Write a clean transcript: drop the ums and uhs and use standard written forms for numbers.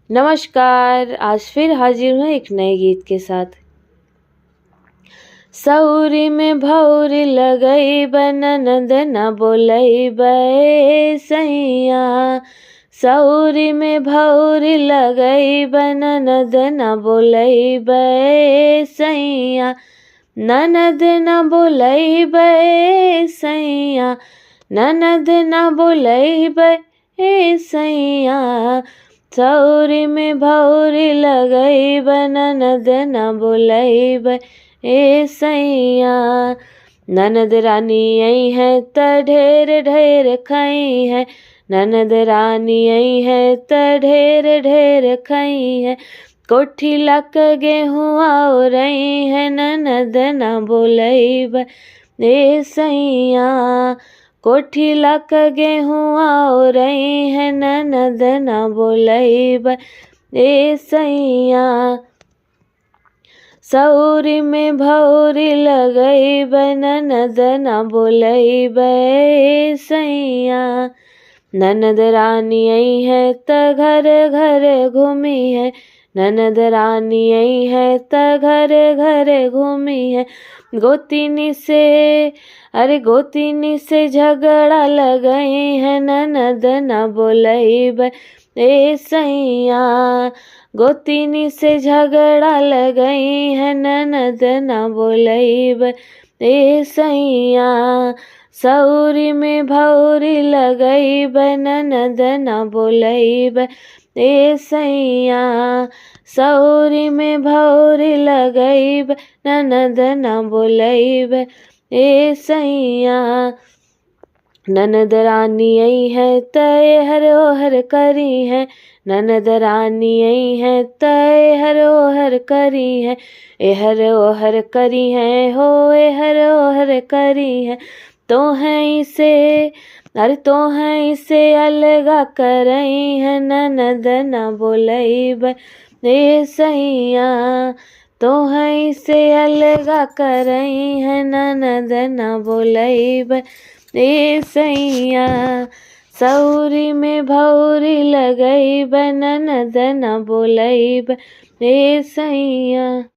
नमस्कार, आज फिर हाजिर हूँ एक नए गीत के साथ। सौरी में भौरी लगई ननद न बोलई बे सैया। सौरी में भौरी लगई ननद न बोलई बे सैया। ननद न बोलई बे सैया। ननद न बोलई बे सैया। सौरी में भौरी लगई ननद न बोलई बे सैया। ननद रानी आई है त ढेर ढेर खाई है। ननद रानी आई है त ढेर ढेर खाई है। कोठी लक गेहूँ आओ रही है। ननद न बोलई बे सैया। कोठी लक गेहूँ आओ रही है। ननद न बोलई बे सैया। सौरी में भौरी लगई ननद न बोलई बे सैया। ननद रानी आई है त घर घर घूमी है। ननद रानी आई है त घर घर घूमी है। गोतिनी से झगड़ा लगई है। ननद न बोलई बे सैया। गोतिनी से झगड़ा लगई है। ननद न बोलई बे सैया। सौरी में भौरी लगई ननद न बोलई बे सैया। सौरी में भौरी लगई ननद न बोलई बे सैया। ननद रानी आई है त हर ओहर करी है। ननद रानी आई है त हर ओहर करी है। एहर ओहर करी है हो एहर ओहर करी है। तो है इसे अलगा करई है। ननद न बोलई बे सैया। तो है इसे अलगा करई है। ननद न बोलई बे सैया। सौरी में भौरी लगई ननद न बोलई बे सैया।